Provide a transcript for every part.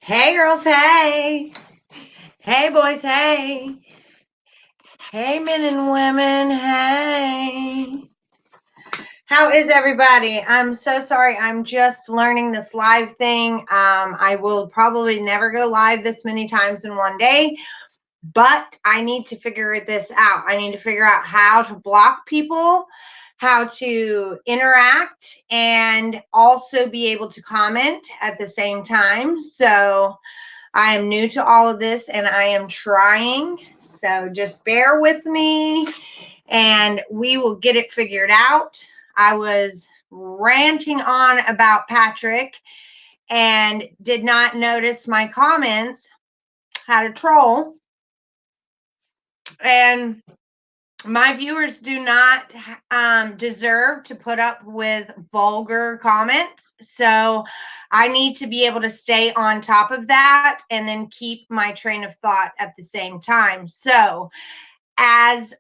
Hey girls, hey. Hey boys, hey. Hey men and women, hey. How is everybody? I'm so sorry. I'm just learning this live thing. I will probably never go live this many times in one day, but I need to figure this out. I need to figure out how to block people, how to interact, and also be able to comment at the same time. So I am new to all of this and I am trying. So just bear with me and we will get it figured out. I was ranting on about Patrick and did not notice my comments had a troll. And my viewers do not deserve to put up with vulgar comments. So I need to be able to stay on top of that and then keep my train of thought at the same time. So as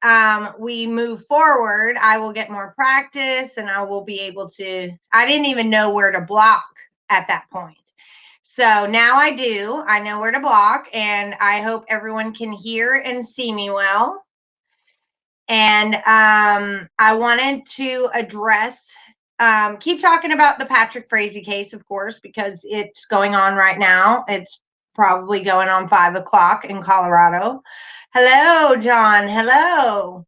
we move forward, I will get more practice and I will be able to. I didn't even know where to block at that point. So now I do. I know where to block, and I hope everyone can hear and see me well. And I wanted to address, keep talking about the Patrick Frazee case, of course, because it's going on right now. It's probably going on 5 o'clock in Colorado. Hello, John. Hello.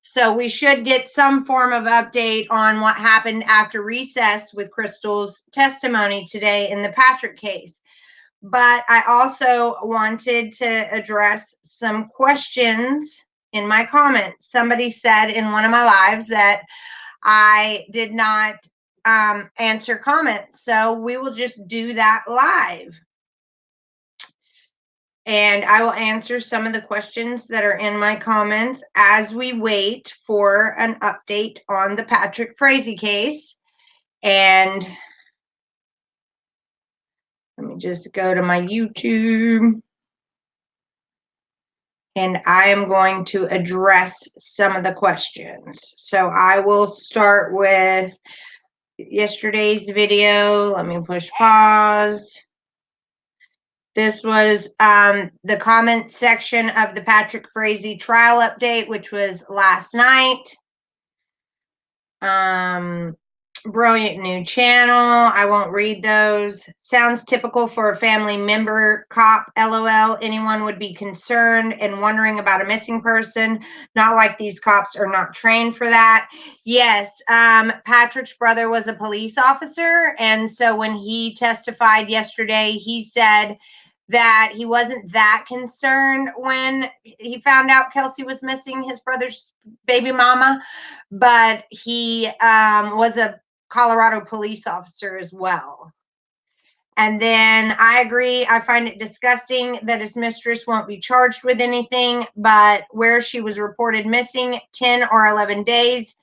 So we should get some form of update on what happened after recess with Crystal's testimony today in the Patrick case. But I also wanted to address some questions in my comments. Somebody said in one of my lives that I did not answer comments. So we will just do that live. And I will answer some of the questions that are in my comments as we wait for an update on the Patrick Frazee case. And let me just go to my YouTube. And I am going to address some of the questions. So I will start with yesterday's video. Let me push pause. This was the comment section of the Patrick Frazee trial update, which was last night. Brilliant new channel. I won't read those. Sounds typical for a family member cop. LOL. Anyone would be concerned and wondering about a missing person. Not like these cops are not trained for that. Yes, Patrick's brother was a police officer, and so when he testified yesterday, he said that he wasn't that concerned when he found out Kelsey was missing, his brother's baby mama, but he was a Colorado police officer as well. And then I agree. I find it disgusting that his mistress won't be charged with anything, but where she was reported missing 10 or 11 days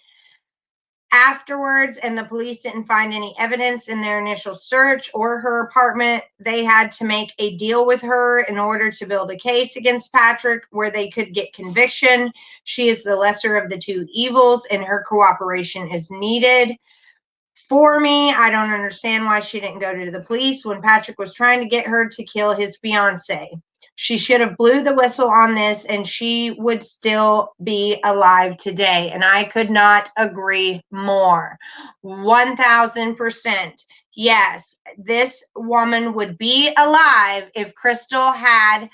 afterwards, and the police didn't find any evidence in their initial search or her apartment, they had to make a deal with her in order to build a case against Patrick where they could get conviction. She is the lesser of the two evils, and her cooperation is needed. For me, I don't understand why she didn't go to the police when Patrick was trying to get her to kill his fiance. She should have blew the whistle on this and she would still be alive today. And I could not agree more. 1000%. Yes, this woman would be alive if Crystal had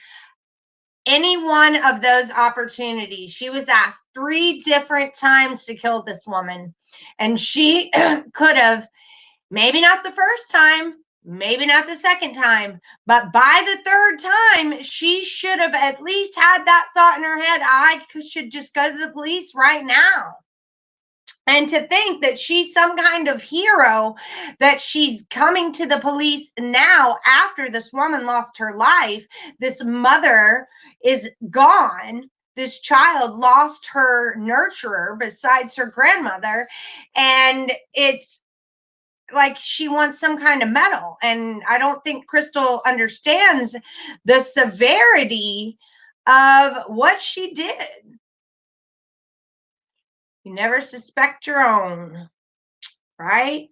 any one of those opportunities. She was asked 3 different times to kill this woman, and she could have, maybe not the first time, maybe not the second time, but by the third time, she should have at least had that thought in her head. I should just go to the police right now. And to think that she's some kind of hero, that she's coming to the police now after this woman lost her life. This mother is gone. This child lost her nurturer besides her grandmother. And it's like she wants some kind of medal. And I don't think Crystal understands the severity of what she did. You never suspect your own, right?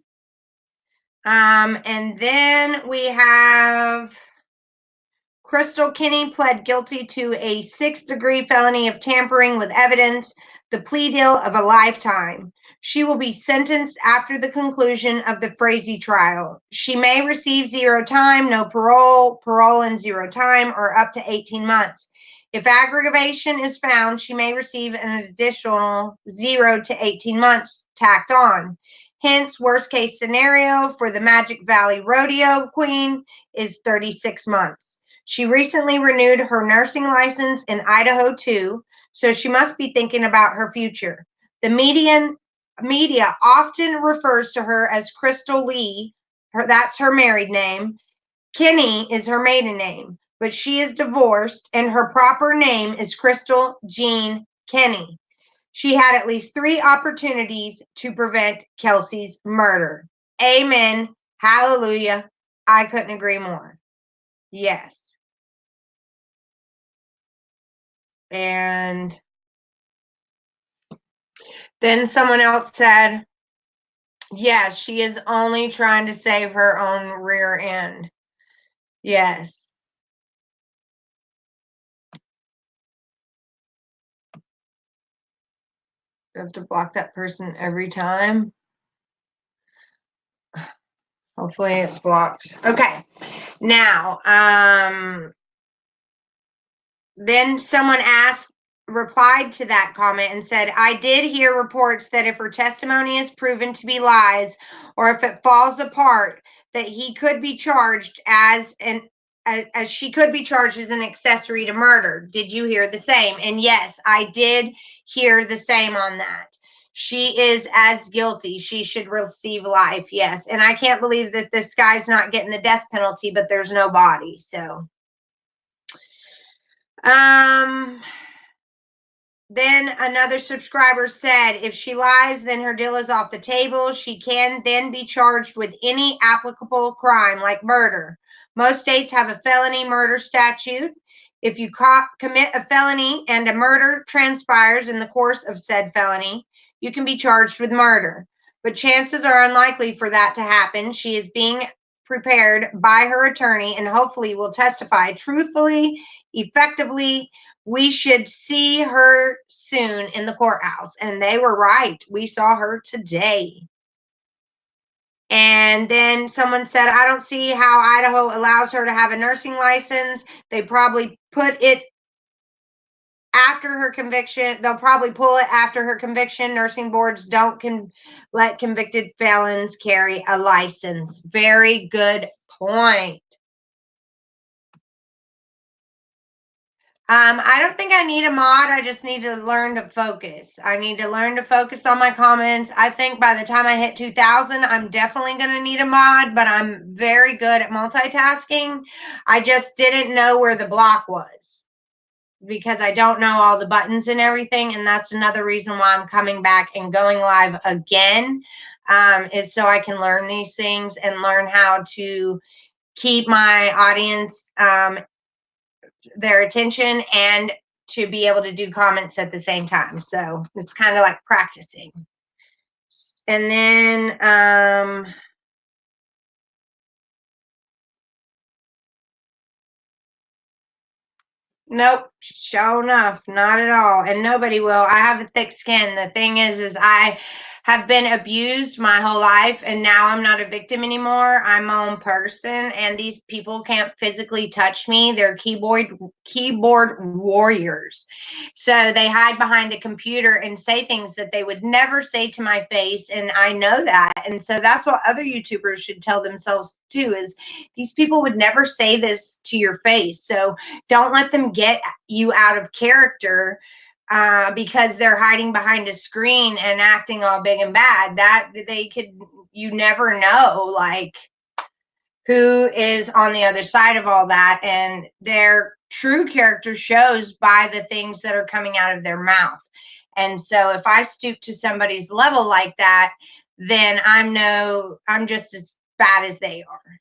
And then we have Crystal Kinney pled guilty to a 6th-degree felony of tampering with evidence, the plea deal of a lifetime. She will be sentenced after the conclusion of the Frazee trial. She may receive 0 time, no parole, parole and 0 time, or up to 18 months. If aggravation is found, she may receive an additional 0 to 18 months tacked on. Hence, worst case scenario for the Magic Valley Rodeo Queen is 36 months. She recently renewed her nursing license in Idaho too, so she must be thinking about her future. The media often refers to her as Crystal Lee. That's her married name. Kinney is her maiden name, but she is divorced and her proper name is Crystal Jean Kinney. She had at least 3 opportunities to prevent Kelsey's murder. Amen. Hallelujah. I couldn't agree more. Yes. And then someone else said, yes, she is only trying to save her own rear end. Yes. You have to block that person every time. Hopefully it's blocked. Okay. Now, then someone replied to that comment and said, I did hear reports that if her testimony is proven to be lies or if it falls apart, that he could be charged as she could be charged as an accessory to murder. Did you hear the same? And yes, I did hear the same on that. She is as guilty. She should receive life. Yes. And I can't believe that this guy's not getting the death penalty, but there's no body. So, then another subscriber said, if she lies, then her deal is off the table. She can then be charged with any applicable crime like murder. Most states have a felony murder statute. If you commit a felony and a murder transpires in the course of said felony, you can be charged with murder. But chances are unlikely for that to happen. She is being prepared by her attorney and hopefully will testify truthfully, effectively. We should see her soon in the courthouse. And they were right. We saw her today. And then someone said, I don't see how Idaho allows her to have a nursing license. They probably put it after her conviction. They'll probably pull it after her conviction. Nursing boards don't let convicted felons carry a license. Very good point. I don't think I need a mod. I just need to learn to focus. I need to learn to focus on my comments. I think by the time I hit 2,000, I'm definitely going to need a mod, but I'm very good at multitasking. I just didn't know where the block was because I don't know all the buttons and everything. And that's another reason why I'm coming back and going live again, is so I can learn these things and learn how to keep my audience their attention and to be able to do comments at the same time. So it's kind of like practicing. And then nope, sure enough, not at all. And nobody will. I have a thick skin. The thing is I have been abused my whole life, and now I'm not a victim anymore. I'm my own person, and these people can't physically touch me. They're keyboard warriors. So they hide behind a computer and say things that they would never say to my face, and I know that. And so that's what other YouTubers should tell themselves too, is these people would never say this to your face. So don't let them get you out of character because they're hiding behind a screen and acting all big and bad. That you never know, like, who is on the other side of all that, and their true character shows by the things that are coming out of their mouth. And so if I stoop to somebody's level like that, then I'm just as bad as they are.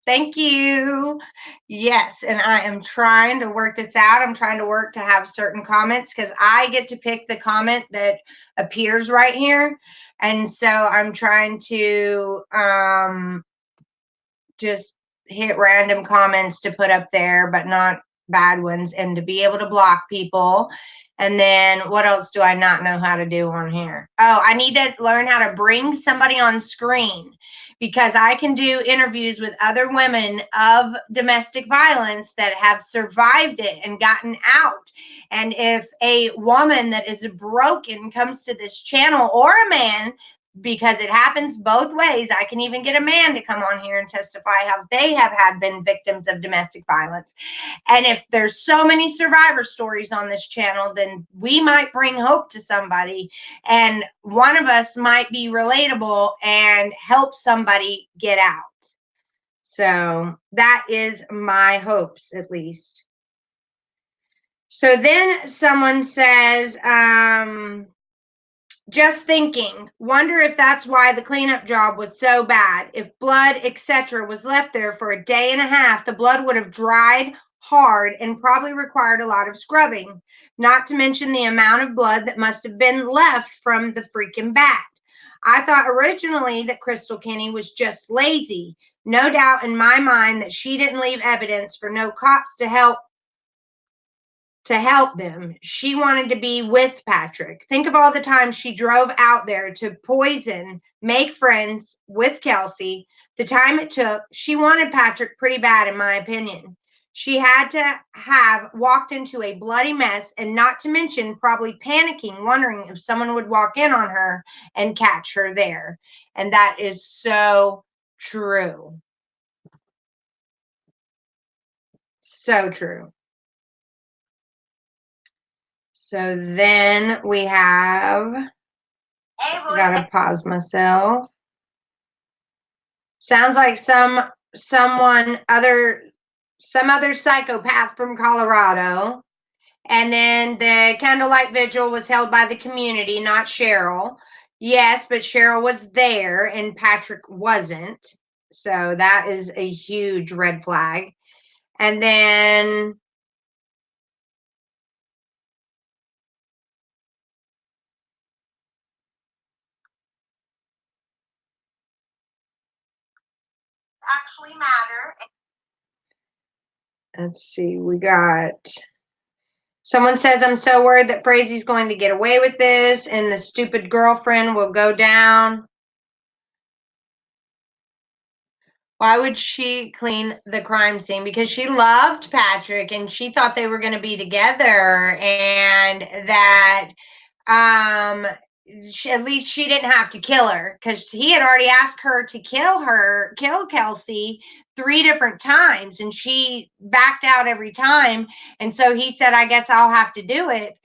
Thank you. Yes, and I am trying to work this out. I'm trying to work to have certain comments because I get to pick the comment that appears right here. And so I'm trying to just hit random comments to put up there, but not bad ones, and to be able to block people. And then what else do I not know how to do on here? Oh, I need to learn how to bring somebody on screen, because I can do interviews with other women of domestic violence that have survived it and gotten out. And if a woman that is broken comes to this channel, or a man, because it happens both ways. I can even get a man to come on here and testify how they have been victims of domestic violence. And if there's so many survivor stories on this channel, then we might bring hope to somebody, and one of us might be relatable and help somebody get out. So that is my hopes, at least. So then someone says, just thinking, wonder if that's why the cleanup job was so bad. If blood, etc., was left there for a day and a half, the blood would have dried hard and probably required a lot of scrubbing, not to mention the amount of blood that must have been left from the freaking bat. I thought originally that Crystal Kenny was just lazy. No doubt in my mind that she didn't leave evidence for no cops to help them. She wanted to be with Patrick. Think of all the times she drove out there to poison, make friends with Kelsey, the time it took. She wanted Patrick pretty bad, in my opinion. She had to have walked into a bloody mess, and not to mention probably panicking, wondering if someone would walk in on her and catch her there. And that is so true. So true. So then we have, gotta pause myself. Sounds like some other psychopath from Colorado. And then the candlelight vigil was held by the community, not Cheryl. Yes, but Cheryl was there and Patrick wasn't. So that is a huge red flag. And then actually matter. Let's see, we got, someone says, I'm so worried that Frazee's going to get away with this and the stupid girlfriend will go down. Why would she clean the crime scene? Because she loved Patrick and she thought they were going to be together, and that at least she didn't have to kill her, because he had already asked her to kill Kelsey 3 different times, and she backed out every time. And so he said, I guess I'll have to do it.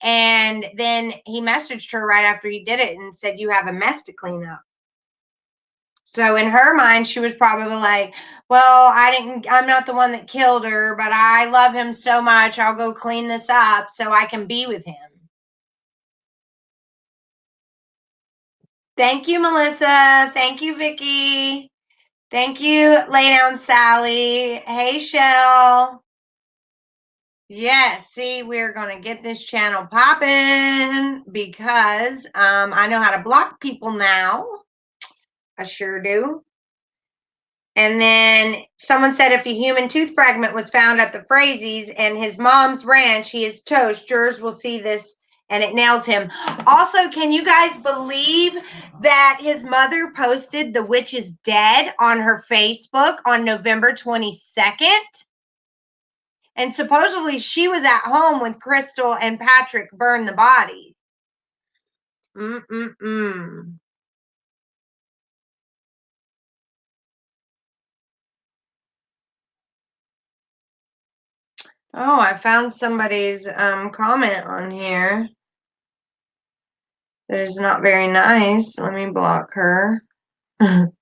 And then he messaged her right after he did it and said, you have a mess to clean up. So in her mind, she was probably like, well, I'm not the one that killed her, but I love him so much. I'll go clean this up so I can be with him. Thank you, Melissa. Thank you, Vicky. Thank you, Lay Down Sally. Hey, Shell. Yes, see, we're going to get this channel popping, because I know how to block people now. I sure do. And then someone said, if a human tooth fragment was found at the Frazees and his mom's ranch, he is toast. Jurors will see this and it nails him. Also, can you guys believe that his mother posted "The witch is dead" on her Facebook on November 22nd? And supposedly she was at home when Crystal and Patrick burned the body. Oh, I found somebody's comment on here that is not very nice. Let me block her. And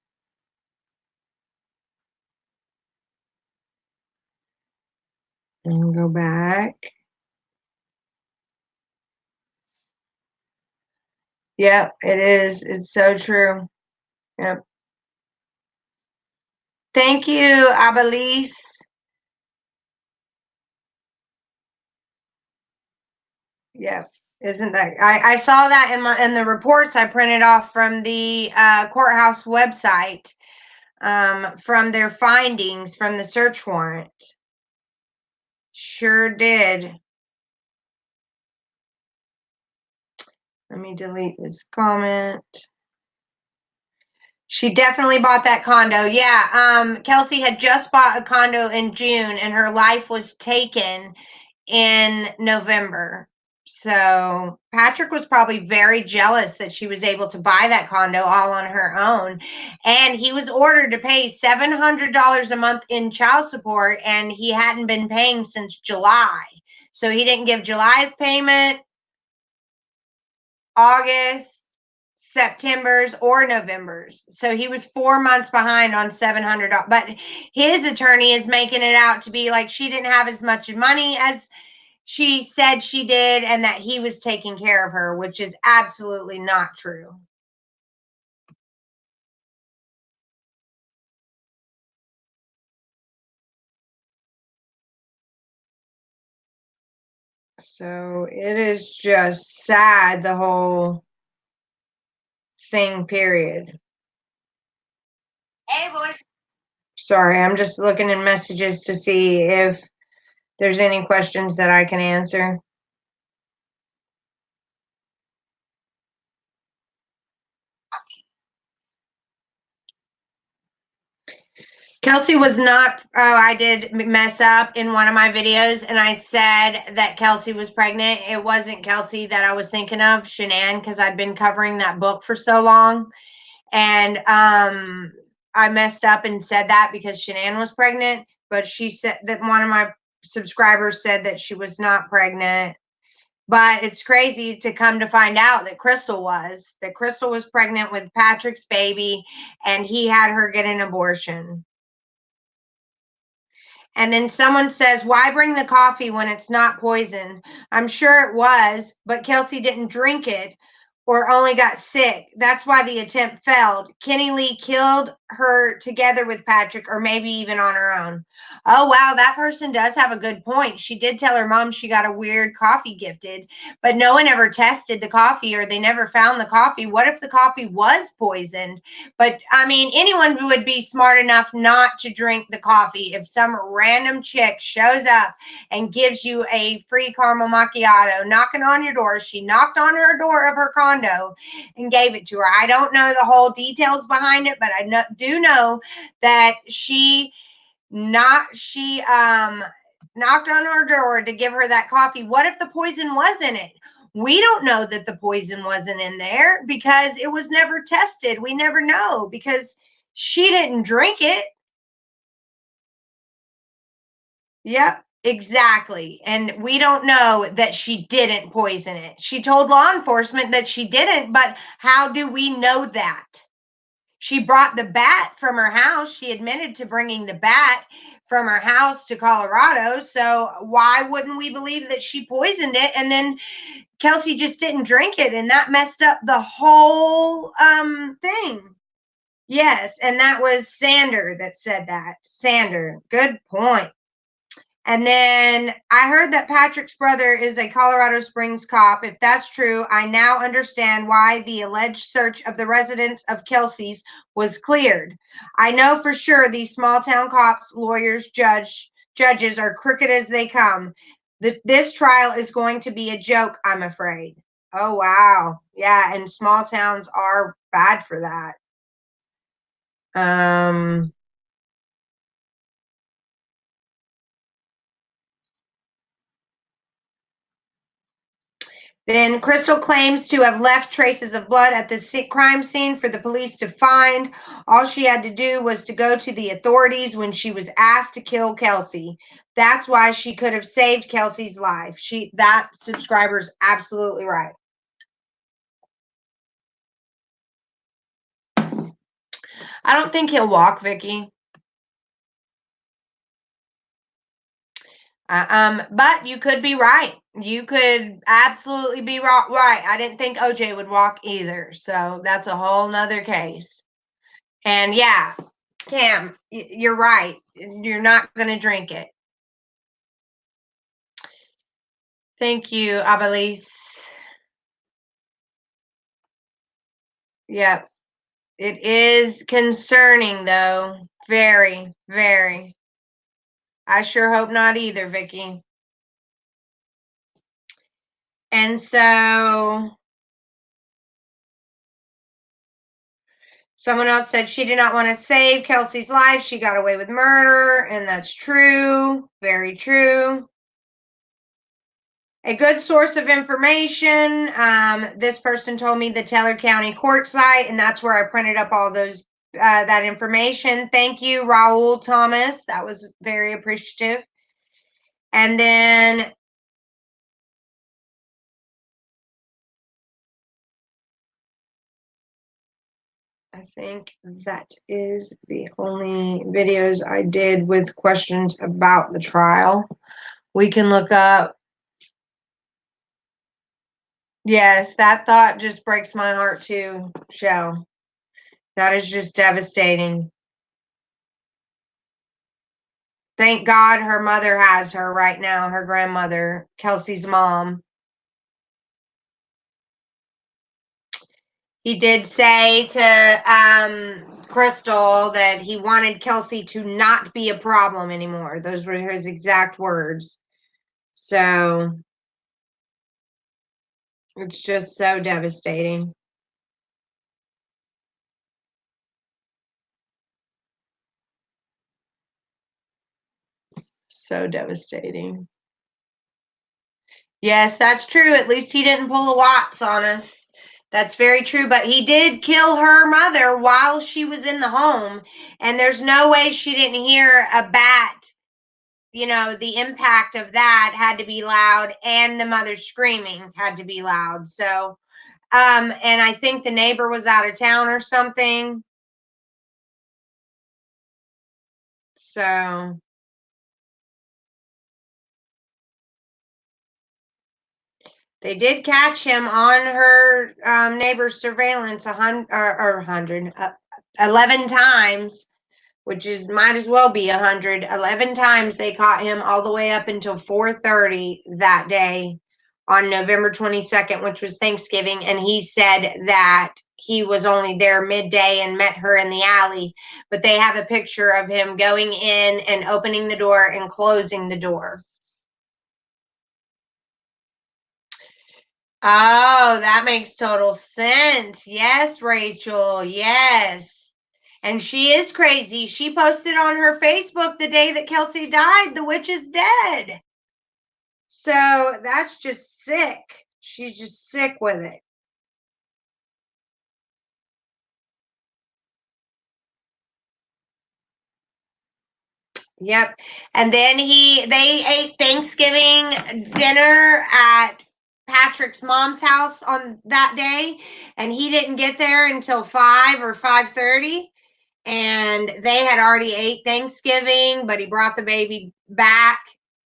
go back. Yep, it is. It's so true. Yep. Thank you, Abelise. Yep. Isn't that, I saw that in the reports I printed off from the courthouse website. from their findings from the search warrant. Sure did. Let me delete this comment. She definitely bought that condo. Yeah, Kelsey had just bought a condo in June, and her life was taken in November. So Patrick was probably very jealous that she was able to buy that condo all on her own. And he was ordered to pay $700 a month in child support, and he hadn't been paying since July. So he didn't give July's payment, August, September's, or November's. So he was 4 months behind on $700. But his attorney is making it out to be like she didn't have as much money as she said she did, and that he was taking care of her, which is absolutely not true. So it is just sad, the whole thing, period. Hey, boys. Sorry, I'm just looking in messages to see if there's any questions that I can answer. Kelsey was not, oh, I did mess up in one of my videos, and I said that Kelsey was pregnant. It wasn't Kelsey that I was thinking of, Shanann, because I'd been covering that book for so long. And I messed up and said that because Shanann was pregnant, but she said that one of my subscribers said that she was not pregnant. But it's crazy to come to find out that Crystal was pregnant with Patrick's baby, and he had her get an abortion. And then someone says, why bring the coffee when it's not poison? I'm sure it was, but Kelsey didn't drink it or only got sick. That's why the attempt failed. Kenny Lee killed her together with Patrick, or maybe even on her own. Oh, wow, that person does have a good point. She did tell her mom she got a weird coffee gifted, but no one ever tested the coffee, or they never found the coffee. What if the coffee was poisoned? But I mean, anyone would be smart enough not to drink the coffee if some random chick shows up and gives you a free caramel macchiato knocking on your door. She knocked on her door of her condo and gave it to her. I don't know the whole details behind it, but I do know that she knocked on her door to give her that coffee. What if the poison was in it? We don't know that the poison wasn't in there because it was never tested. We never know because she didn't drink it. Yep, exactly. And we don't know that she didn't poison it. She told law enforcement that she didn't, but how do we know that? She brought the bat from her house. She admitted to bringing the bat from her house to Colorado. So why wouldn't we believe that she poisoned it? And then Kelsey just didn't drink it, and that messed up the whole thing. Yes, and that was Sander that said that. Sander, good point. And then I heard that Patrick's brother is a Colorado Springs cop. If that's true, I now understand why the alleged search of the residence of Kelsey's was cleared. I know for sure these small town cops, lawyers, judges are crooked as they come. This trial is going to be a joke, I'm afraid. Oh, wow. Yeah, and small towns are bad for that. Then Crystal claims to have left traces of blood at the crime scene for the police to find. All she had to do was to go to the authorities when she was asked to kill Kelsey. That's why she could have saved Kelsey's life. That subscriber's absolutely right. I don't think he'll walk, Vicky. But you could be right. You could absolutely be right. I didn't think OJ would walk either. So that's a whole nother case. And yeah, Cam, you're right. You're not going to drink it. Thank you, Abelis. Yep. It is concerning, though. Very, very. I sure hope not either, Vicky. And so someone else said she did not want to save Kelsey's life. She got away with murder, and that's true. Very true. A good source of information. This person told me the Taylor County Court site, and that's where I printed up all those that information. Thank you, Raul Thomas. That was very appreciative. And then I think that is the only videos I did with questions about the trial. We can look up. Yes, that thought just breaks my heart too, Shell. That is just devastating. Thank God her mother has her right now, her grandmother, Kelsey's mom. He did say to Crystal that he wanted Kelsey to not be a problem anymore. Those were his exact words. So it's just so devastating. So devastating. Yes, that's true. At least he didn't pull a Watts on us. That's very true. But he did kill her mother while she was in the home. And there's no way she didn't hear a bat. You know, the impact of that had to be loud, and the mother screaming had to be loud. So, and I think the neighbor was out of town or something. So they did catch him on her neighbor's surveillance 11 times, which is might as well be 100. 11 times they caught him all the way up until 4:30 that day on November 22nd, which was Thanksgiving. And he said that he was only there midday and met her in the alley. But they have a picture of him going in and opening the door and closing the door. Oh, that makes total sense. Yes, Rachel. Yes. And she is crazy. She posted on her Facebook the day that Kelsey died, the witch is dead. So that's just sick. She's just sick with it. Yep. And then they ate Thanksgiving dinner at Patrick's mom's house on that day, and he didn't get there until 5 or 5:30. And they had already ate Thanksgiving, but he brought the baby back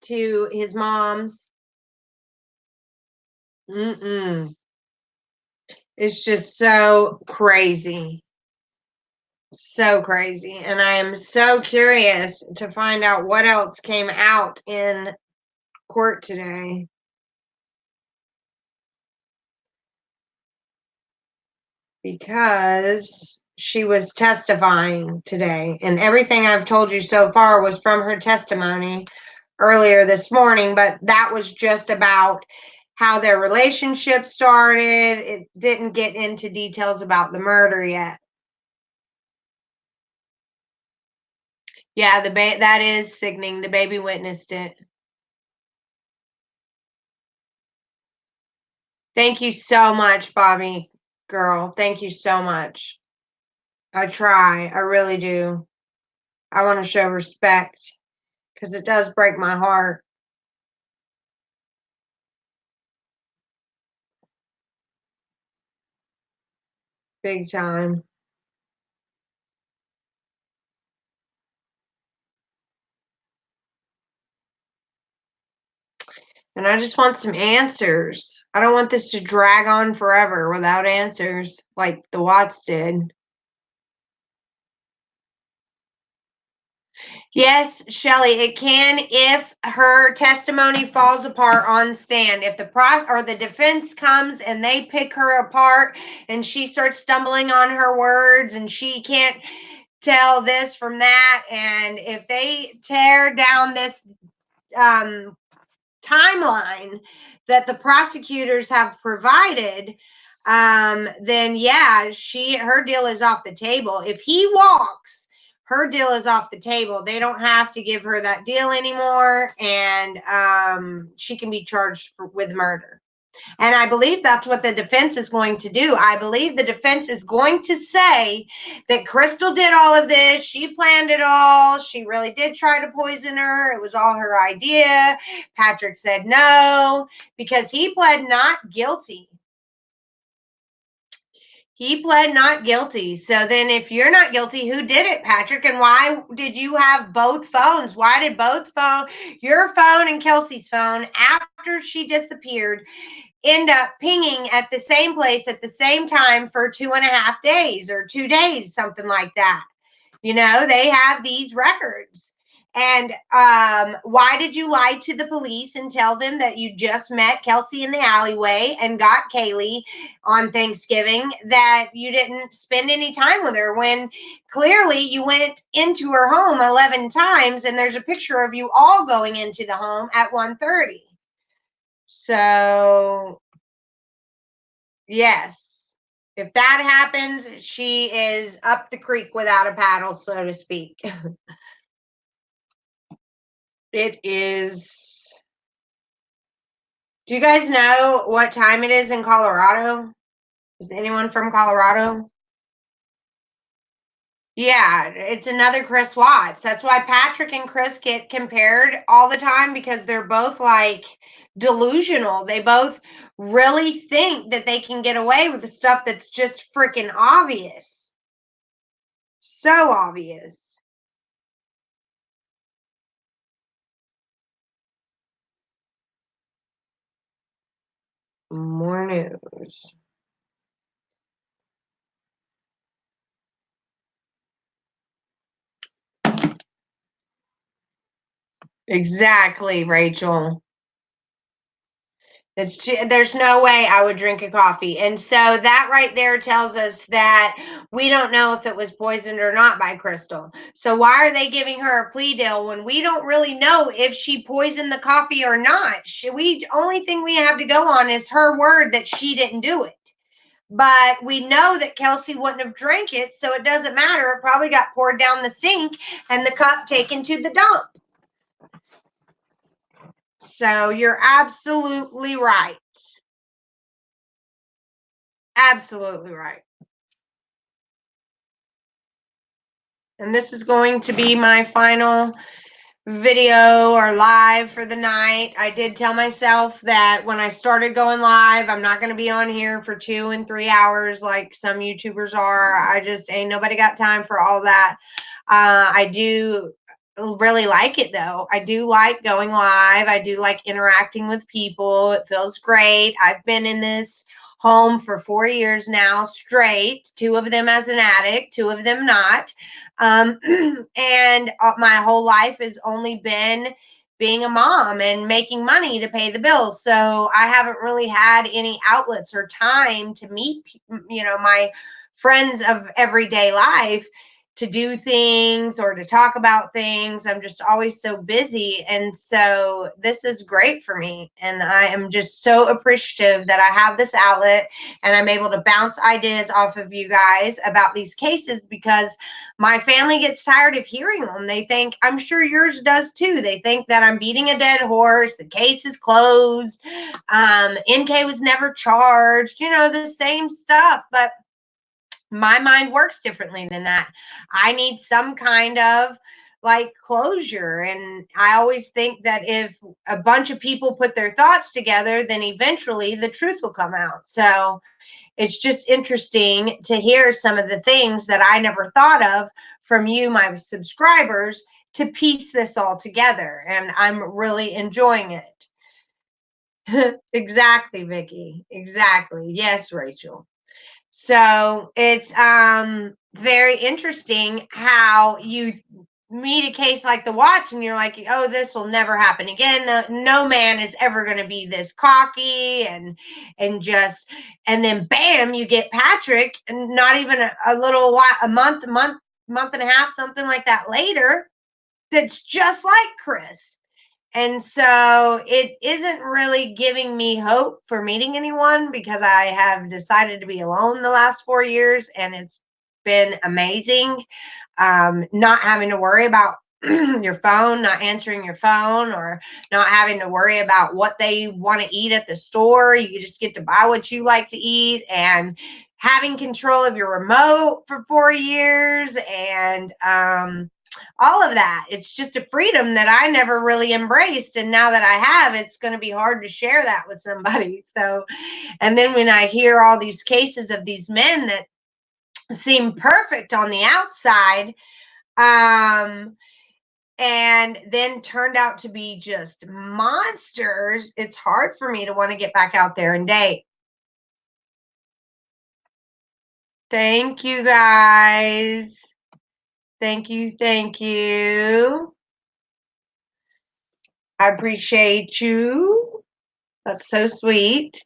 to his mom's. It's just so crazy. So crazy. And I am so curious to find out what else came out in court today. Because she was testifying today, and everything I've told you so far was from her testimony earlier this morning, but that was just about how their relationship started. It didn't get into details about the murder yet. Yeah, that is sickening. The baby witnessed it. Thank you so much, Bobby girl. Thank you so much. I try. I really do. I want to show respect because it does break my heart. Big time. And I just want some answers. I don't want this to drag on forever without answers like the Watts did. Yes, Shelley, it can if her testimony falls apart on stand. If the defense comes and they pick her apart and she starts stumbling on her words and she can't tell this from that, and if they tear down this timeline that the prosecutors have provided, then yeah, her deal is off the table. If he walks, her deal is off the table. They don't have to give her that deal anymore, and she can be charged with murder. And I believe that's what the defense is going to do. I believe the defense is going to say that Crystal did all of this. She planned it all. She really did try to poison her. It was all her idea. Patrick said no because he pled not guilty. He pled not guilty. So then if you're not guilty, who did it, Patrick? And why did you have both phones? Why did your phone and Kelsey's phone, after she disappeared, end up pinging at the same place at the same time for 2.5 days or 2 days, something like that? They have these records. And why did you lie to the police and tell them that you just met Kelsey in the alleyway and got Kaylee on Thanksgiving, that you didn't spend any time with her, when clearly you went into her home 11 times and there's a picture of you all going into the home at 1:30? So, yes, if that happens, she is up the creek without a paddle, so to speak. It is. Do you guys know what time it is in Colorado? Is anyone from Colorado? Yeah, it's another Chris Watts. That's why Patrick and Chris get compared all the time, because they're both like delusional. They both really think that they can get away with the stuff that's just freaking obvious. So obvious. More news. Exactly, Rachel. There's no way I would drink a coffee. And so that right there tells us that we don't know if it was poisoned or not by Crystal. So why are they giving her a plea deal when we don't really know if she poisoned the coffee or not? Only thing we have to go on is her word that she didn't do it. But we know that Kelsey wouldn't have drank it, so it doesn't matter. It probably got poured down the sink and the cup taken to the dump. So you're absolutely right. Absolutely right. And this is going to be my final video or live for the night. I did tell myself that when I started going live, I'm not going to be on here for 2 and 3 hours like some YouTubers are. I just ain't nobody got time for all that. I do really like it though. I do like going live. I do like interacting with people. It feels great. I've been in this home for 4 years now straight, 2 of them as an addict, 2 of them not. And my whole life has only been being a mom and making money to pay the bills. So I haven't really had any outlets or time to meet, my friends of everyday life, to do things or to talk about things. I'm just always so busy. And so this is great for me. And I am just so appreciative that I have this outlet and I'm able to bounce ideas off of you guys about these cases, because my family gets tired of hearing them. They think, I'm sure yours does too, they think that I'm beating a dead horse. The case is closed. NK was never charged, the same stuff. But my mind works differently than that. I need some kind of like closure. And I always think that if a bunch of people put their thoughts together, then eventually the truth will come out. So it's just interesting to hear some of the things that I never thought of from you, my subscribers, to piece this all together. And I'm really enjoying it. Exactly, Vicki. Exactly. Yes, Rachel. So it's very interesting how you meet a case like the watch and you're like, oh, this will never happen again. No man is ever going to be this cocky and just, and then bam, you get Patrick, and not even a little while, a month and a half, something like that later, that's just like Chris. And so it isn't really giving me hope for meeting anyone, because I have decided to be alone the last 4 years, and it's been amazing. Not having to worry about your phone, not answering your phone, or not having to worry about what they want to eat at the store. You just get to buy what you like to eat, and having control of your remote for 4 years, and all of that. It's just a freedom that I never really embraced. And now that I have, it's going to be hard to share that with somebody. So, and then when I hear all these cases of these men that seem perfect on the outside, and then turned out to be just monsters, it's hard for me to want to get back out there and date. Thank you, guys. Thank you. Thank you. I appreciate you. That's so sweet.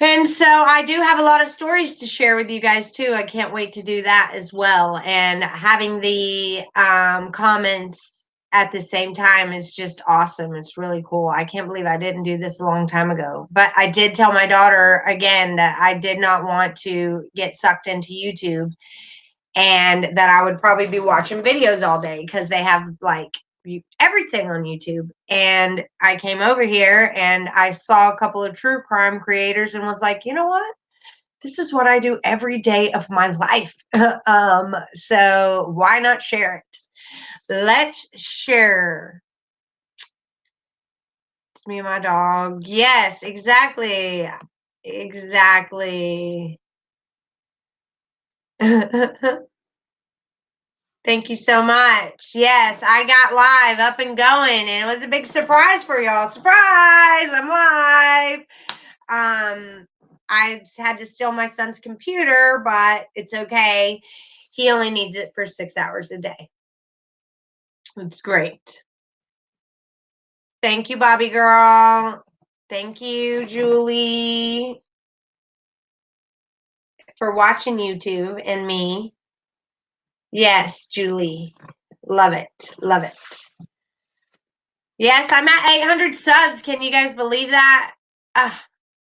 And so I do have a lot of stories to share with you guys too. I can't wait to do that as well. And having the comments at the same time is just awesome. It's really cool. I can't believe I didn't do this a long time ago. But I did tell my daughter again that I did not want to get sucked into YouTube, and that I would probably be watching videos all day, because they have like everything on YouTube. And I came over here and I saw a couple of true crime creators and was like, you know what? This is what I do every day of my life. So why not share it? Let's share. It's me and my dog. Yes, exactly. Exactly. Thank you so much. Yes, I got live, up and going, and it was a big surprise for y'all. Surprise! I'm live. I had to steal my son's computer, but it's okay. He only needs it for 6 hours a day. It's great. Thank you, Bobby girl. Thank you, Julie, for watching YouTube and me. Yes, Julie. Love it. Love it. Yes, I'm at 800 subs. Can you guys believe that?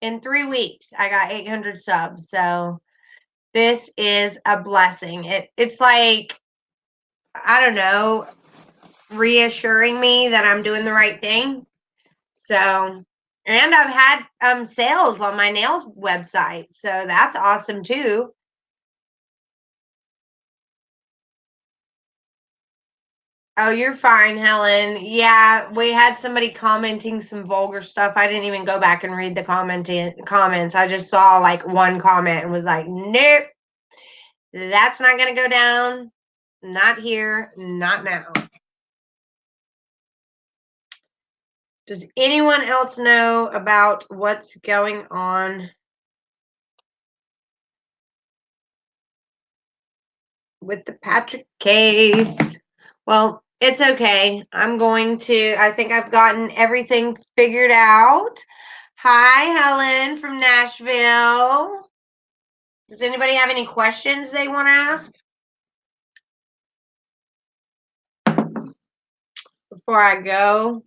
In 3 weeks, I got 800 subs. So this is a blessing. It's like, I don't know, reassuring me that I'm doing the right thing. So, and I've had sales on my nails website. So that's awesome too. Oh, you're fine, Helen. Yeah, we had somebody commenting some vulgar stuff. I didn't even go back and read the comments. I just saw like one comment and was like, nope, that's not going to go down. Not here, not now. Does anyone else know about what's going on with the Patrick case? Well, it's okay. I think I've gotten everything figured out. Hi, Helen from Nashville. Does anybody have any questions they want to ask before I go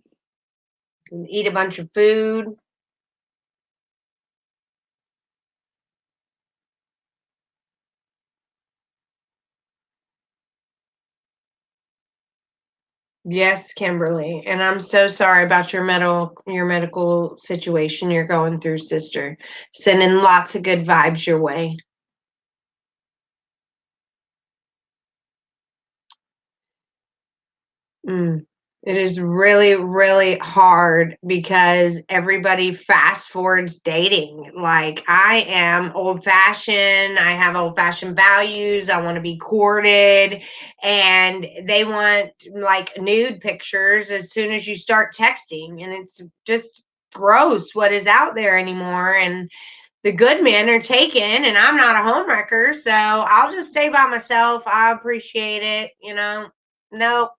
and eat a bunch of food? Yes, Kimberly. And I'm so sorry about your medical situation you're going through, sister. Sending lots of good vibes your way. It is really, really hard because everybody fast forwards dating. Like, I am old fashioned. I have old fashioned values. I want to be courted. And they want like nude pictures as soon as you start texting. And it's just gross what is out there anymore. And the good men are taken, and I'm not a homewrecker. So I'll just stay by myself. I appreciate it. No.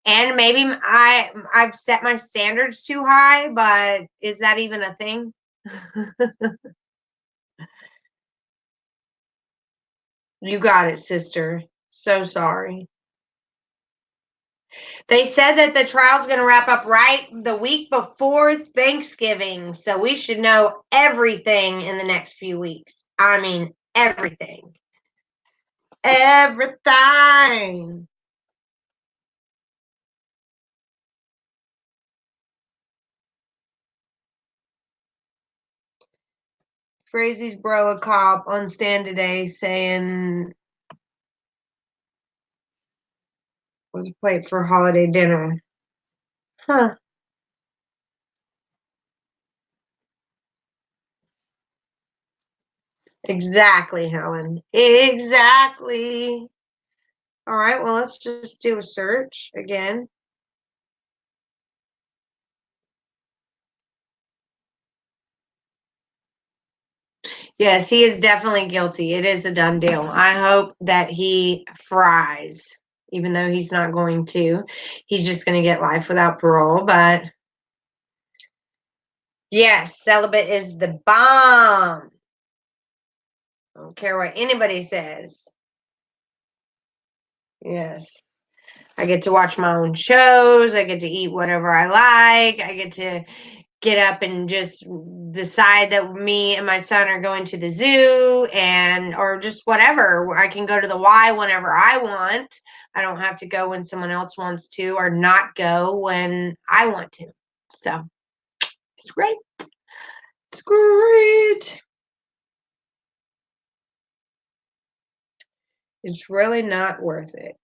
And maybe I've set my standards too high, but is that even a thing? You got it, sister. So sorry. They said that the trial's going to wrap up right the week before Thanksgiving. So we should know everything in the next few weeks. I mean, everything. Everything. Frazee's bro a cop on stand today saying was a plate for holiday dinner. Huh. Exactly, Helen. Exactly. All right, well, let's just do a search again. Yes, he is definitely guilty. It is a done deal. I hope that he fries, even though he's not going to. He's just going to get life without parole. But yes, celibate is the bomb. I don't care what anybody says. Yes. I get to watch my own shows. I get to eat whatever I like. I get to get up and just decide that me and my son are going to the zoo and or just whatever. I can go to the Y whenever I want. I don't have to go when someone else wants to or not go when I want to. So it's great. It's great. It's really not worth it.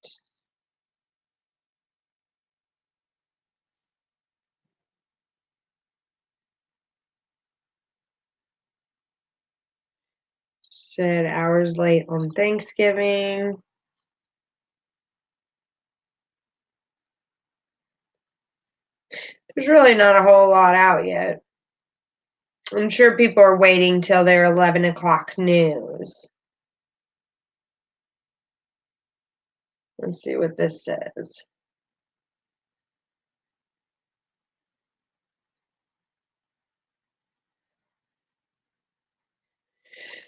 Said hours late on Thanksgiving. There's really not a whole lot out yet. I'm sure people are waiting till their 11 o'clock news. Let's see what this says.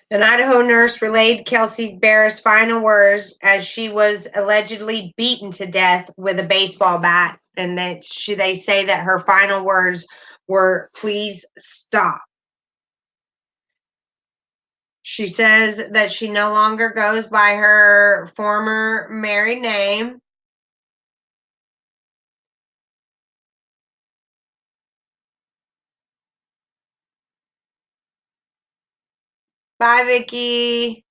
An Idaho nurse relayed Kelsey Bear's final words as she was allegedly beaten to death with a baseball bat, and that they say that her final words were, "Please stop." She says that she no longer goes by her former married name. Bye, Vicky.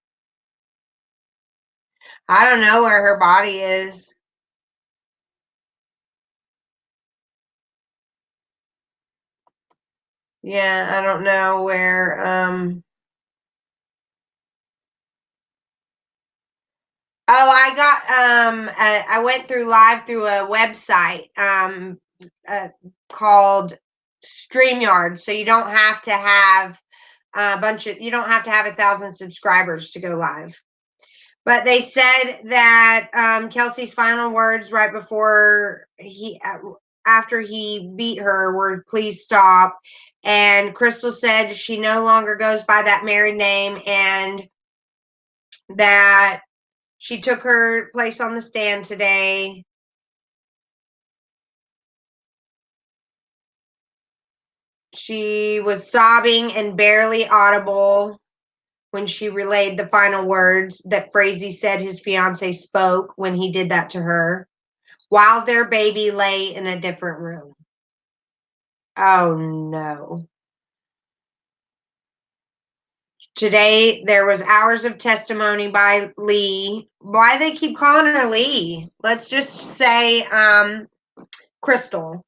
I don't know where her body is. Yeah, I don't know where. Oh, I went through live through a website uh, called StreamYard. So you don't have to have you don't have to have 1,000 subscribers to go live. But they said that Kelsey's final words right before after he beat her were, "Please stop." And Crystal said she no longer goes by that married name and that she took her place on the stand today. She was sobbing and barely audible when she relayed the final words that Frazee said his fiance spoke when he did that to her while their baby lay in a different room. Oh no. Today there was hours of testimony by Lee. Why they keep calling her Lee? Let's just say Crystal.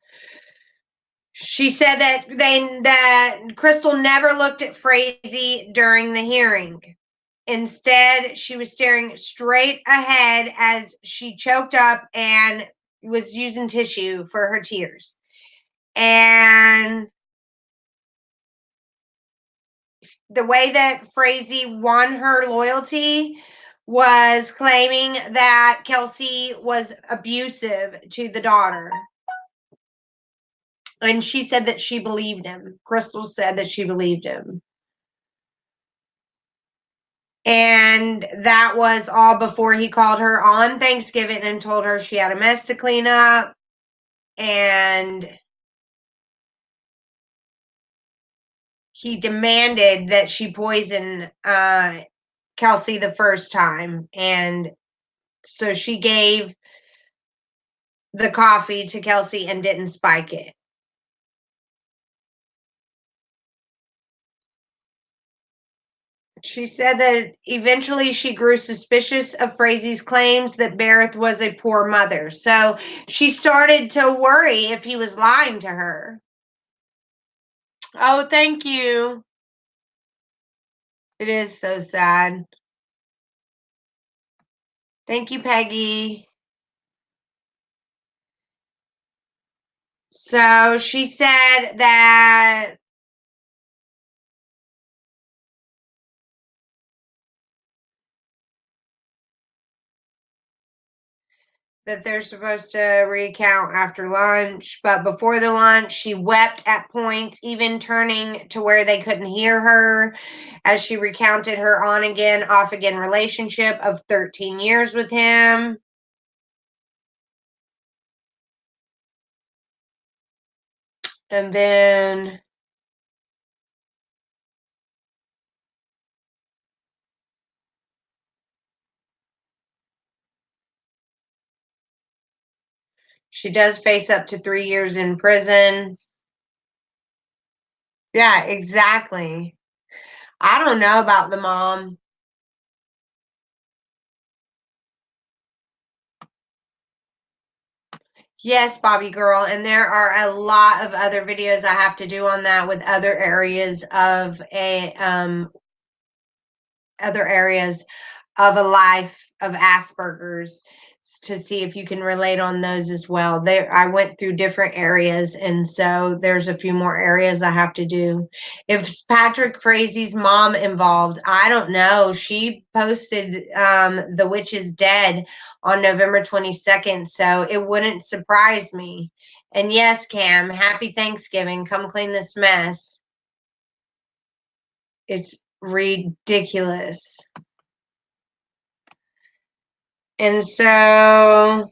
She said that Crystal never looked at Frazee during the hearing. Instead, she was staring straight ahead as she choked up and was using tissue for her tears. And the way that Frazee won her loyalty was claiming that Kelsey was abusive to the daughter. And she said that she believed him. Crystal said that she believed him. And that was all before he called her on Thanksgiving and told her she had a mess to clean up. And he demanded that she poison Kelsey the first time. And so she gave the coffee to Kelsey and didn't spike it. She said that eventually she grew suspicious of Frazee's claims that Barrett was a poor mother. So she started to worry if he was lying to her. Oh, thank you. It is so sad. Thank you, Peggy. So she said that they're supposed to recount after lunch, but before the lunch, she wept at points, even turning to where they couldn't hear her as she recounted her on again, off again relationship of 13 years with him. And then she does face up to 3 years in prison. Yeah, exactly. I don't know about the mom. Yes, Bobby girl, and there are a lot of other videos I have to do on that with other areas of a life of Asperger's to see if you can relate on those as well. I went through different areas, and so there's a few more areas I have to do. If Patrick Frazee's mom involved, I don't know. She posted The Witch is Dead on November 22nd, so it wouldn't surprise me. And yes, Cam, happy Thanksgiving. Come clean this mess. It's ridiculous. And so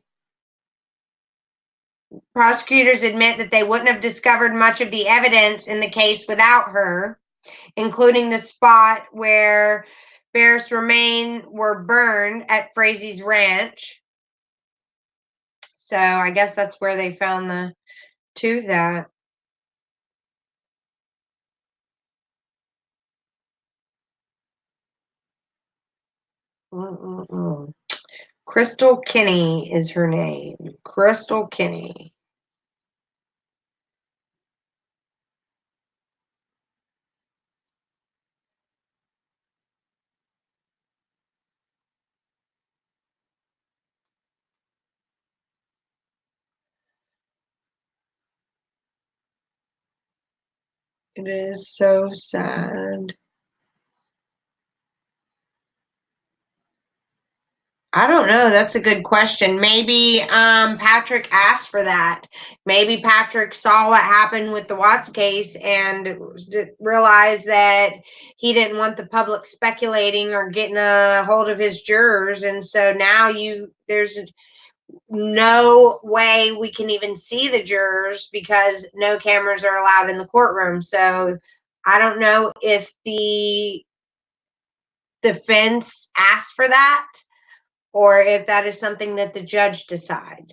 prosecutors admit that they wouldn't have discovered much of the evidence in the case without her, including the spot where Barrett's remains were burned at Frazee's ranch. So I guess that's where they found the tooth at. Mm-mm-mm. Crystal Kinney is her name. Crystal Kinney. It is so sad. I don't know. That's a good question. Maybe Patrick asked for that. Maybe Patrick saw what happened with the Watts case and realized that he didn't want the public speculating or getting a hold of his jurors, and so now there's no way we can even see the jurors because no cameras are allowed in the courtroom. So I don't know if the defense asked for that or if that is something that the judge decided.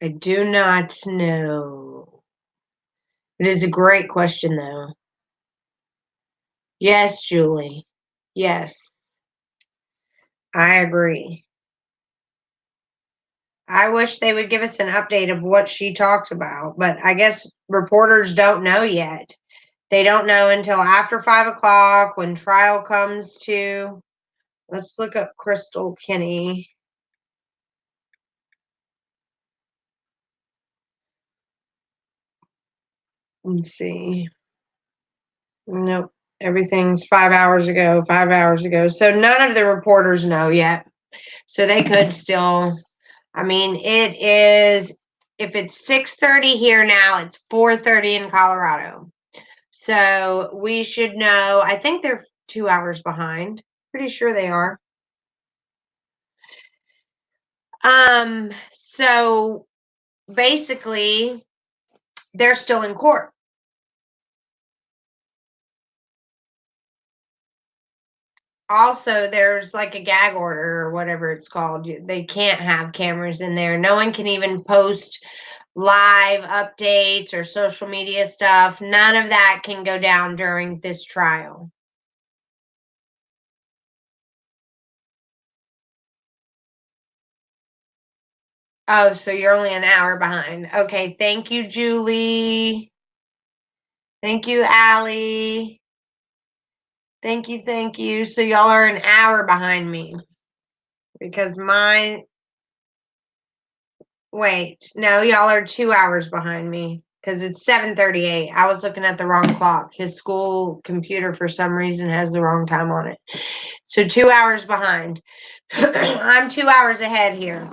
I do not know. It is a great question, though. Yes, Julie. Yes, I agree. I wish they would give us an update of what she talks about, but I guess reporters don't know yet. They don't know until after 5 o'clock when trial comes to. Let's look up Crystal Kinney. Let's see. Nope. Everything's 5 hours ago, 5 hours ago. So none of the reporters know yet. So they could still, I mean, it is, if it's 6:30 here now, it's 4:30 in Colorado. So we should know, I think they're 2 hours behind. Pretty sure they are. So basically, they're still in court. Also, there's like a gag order or whatever it's called. They can't have cameras in there. No one can even post live updates or social media stuff. None of that can go down during this trial. Oh, so you're only an hour behind. Okay, thank you, Julie. Thank you, Allie. Thank you, thank you. So y'all are an hour behind me. Because wait, no, y'all are 2 hours behind me. Because it's 7:38. I was looking at the wrong clock. His school computer, for some reason, has the wrong time on it. So 2 hours behind. I'm 2 hours ahead here.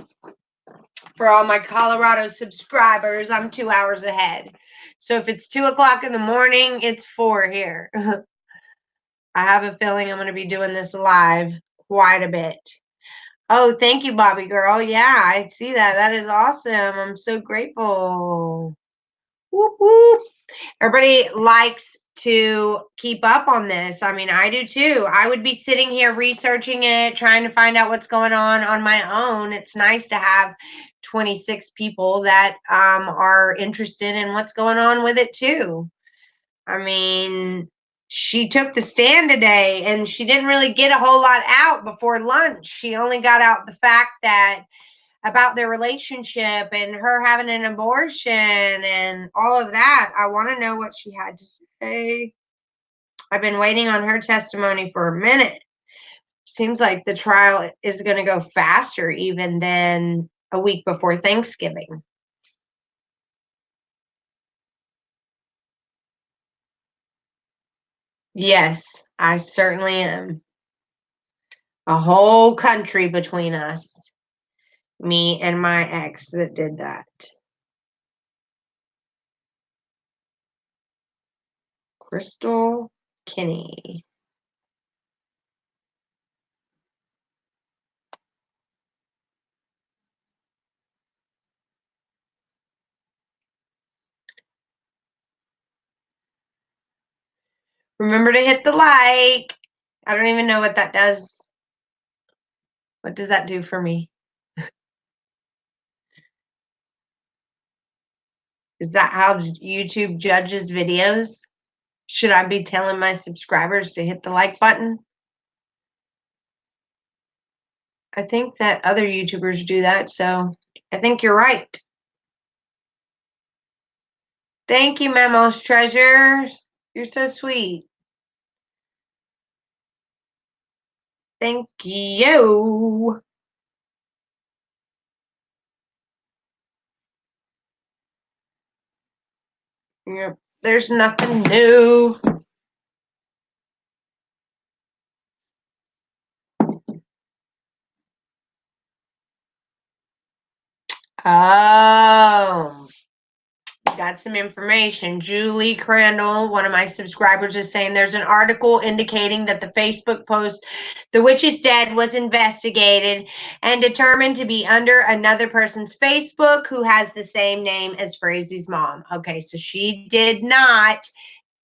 For all my Colorado subscribers, I'm 2 hours ahead. So if it's 2 o'clock in the morning, it's 4 here. I have a feeling I'm going to be doing this live quite a bit. Oh, thank you, Bobby girl. Yeah, I see that. That is awesome. I'm so grateful. Whoop, whoop. Everybody likes to keep up on this. I mean, I do too. I would be sitting here researching it, trying to find out what's going on my own. It's nice to have 26 people that are interested in what's going on with it too. I mean, she took the stand today and she didn't really get a whole lot out before lunch. She only got out the fact that about their relationship and her having an abortion and all of that. I want to know what she had to say. I've been waiting on her testimony for a minute. Seems like the trial is going to go faster even than a week before Thanksgiving. Yes, I certainly am. A whole country between us. Me and my ex that did that. Crystal Kinney. Remember to hit the like. I don't even know what that does. What does that do for me? Is that how YouTube judges videos? Should I be telling my subscribers to hit the like button? I think that other YouTubers do that, so I think you're right. Thank you, Memos Treasures. You're so sweet. Thank you. Yep, there's nothing new. Oh, got some information. Julie Crandall, one of my subscribers, is saying there's an article indicating that the Facebook post, "The Witch is Dead," was investigated and determined to be under another person's Facebook who has the same name as Frazee's mom. Okay, so she did not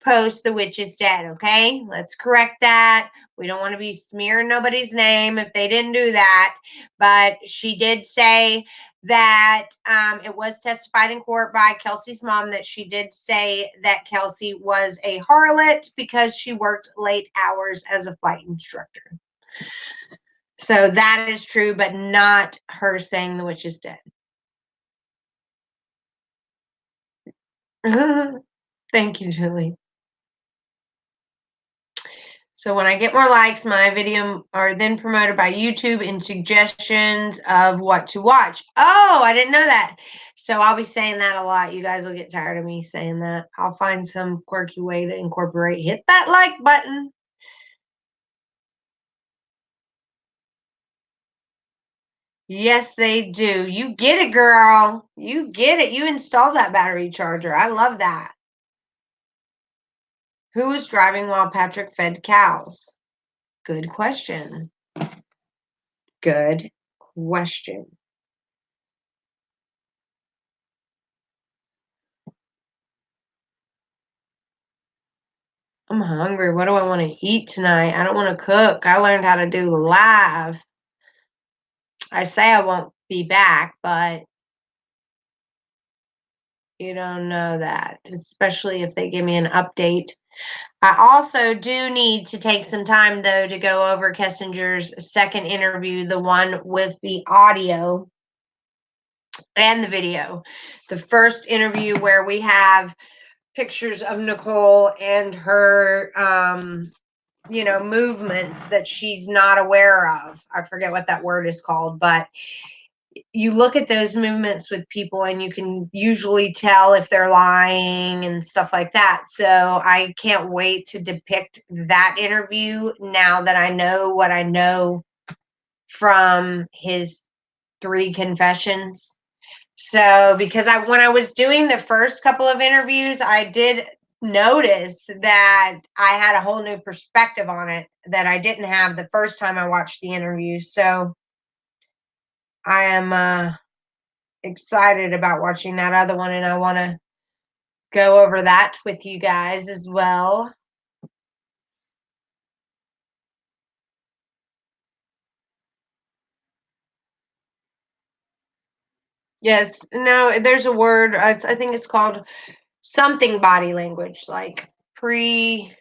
post "The Witch is Dead." Okay, let's correct that. We don't want to be smearing nobody's name if they didn't do that. But she did say that it was testified in court by Kelsey's mom that she did say that Kelsey was a harlot because she worked late hours as a flight instructor. So that is true, but not her saying the witch is dead. Thank you, Julie. So when I get more likes, my video are then promoted by YouTube in suggestions of what to watch. Oh, I didn't know that. So I'll be saying that a lot. You guys will get tired of me saying that. I'll find some quirky way to incorporate. Hit that like button. Yes, they do. You get it, girl. You get it. You install that battery charger. I love that. Who was driving while Patrick fed cows? Good question. Good question. I'm hungry. What do I want to eat tonight? I don't want to cook. I learned how to do live. I say I won't be back, but you don't know that, especially if they give me an update. I also do need to take some time, though, to go over Kessinger's second interview, the one with the audio and the video. The first interview where we have pictures of Nicole and her, movements that she's not aware of. I forget what that word is called, but you look at those movements with people and you can usually tell if they're lying and stuff like that. So I can't wait to depict that interview now that I know what I know from his 3 confessions. So because when I was doing the first couple of interviews, I did notice that I had a whole new perspective on it that I didn't have the first time I watched the interview. So I am excited about watching that other one, and I want to go over that with you guys as well. Yes, no, there's a word. I think it's called something body language, like pre.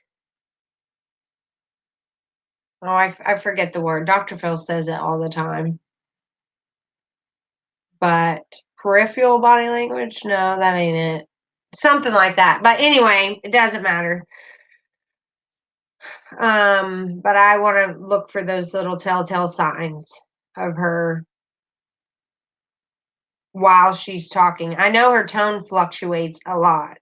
Oh, I forget the word. Dr. Phil says it all the time. But peripheral body language? No, that ain't it. Something like that. But anyway, it doesn't matter. But I want to look for those little telltale signs of her while she's talking. I know her tone fluctuates a lot.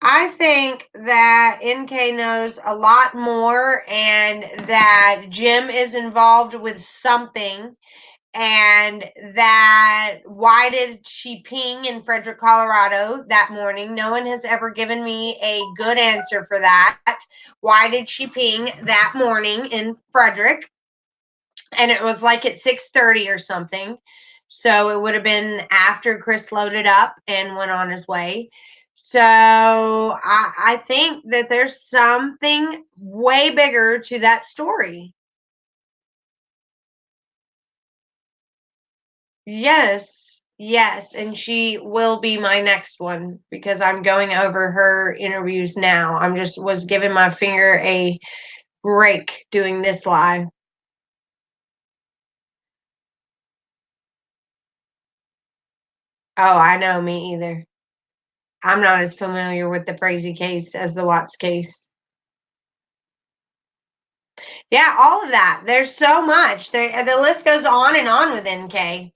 I think that NK knows a lot more and that Jim is involved with something, and that why did she ping in Frederick, Colorado that morning? No one has ever given me a good answer for that. Why did she ping that morning in Frederick? And it was like at 6:30 or something. So it would have been after Chris loaded up and went on his way. So I think that there's something way bigger to that story. Yes, yes, and she will be my next one because I'm going over her interviews now. I'm just was giving my finger a break doing this live. Oh, I know, me either. I'm not as familiar with the Frazee case as the Watts case. Yeah, all of that. There's so much. The list goes on and on with NK.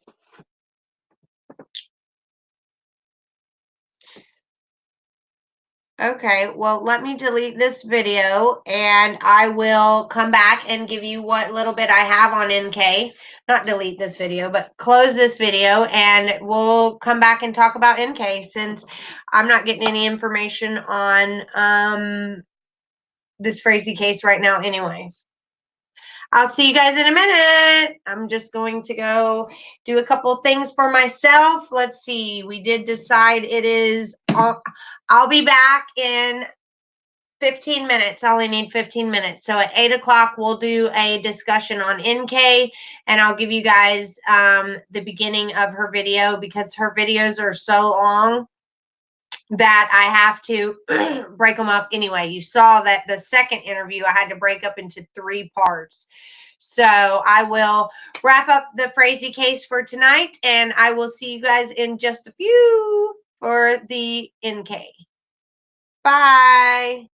Okay, well, let me delete this video and I will come back and give you what little bit I have on NK. Not delete this video, but close this video and we'll come back and talk about NK since I'm not getting any information on this Frazee case right now anyway. I'll see you guys in a minute. I'm just going to go do a couple things for myself. Let's see. We did decide it is, I'll be back in 15 minutes. I only need 15 minutes. So at 8 o'clock, we'll do a discussion on NK, and I'll give you guys the beginning of her video because her videos are so long that I have to break them up anyway. You saw that the second interview I had to break up into 3 parts. So I will wrap up the Frazee case for tonight, and I will see you guys in just a few. for the NK. Bye.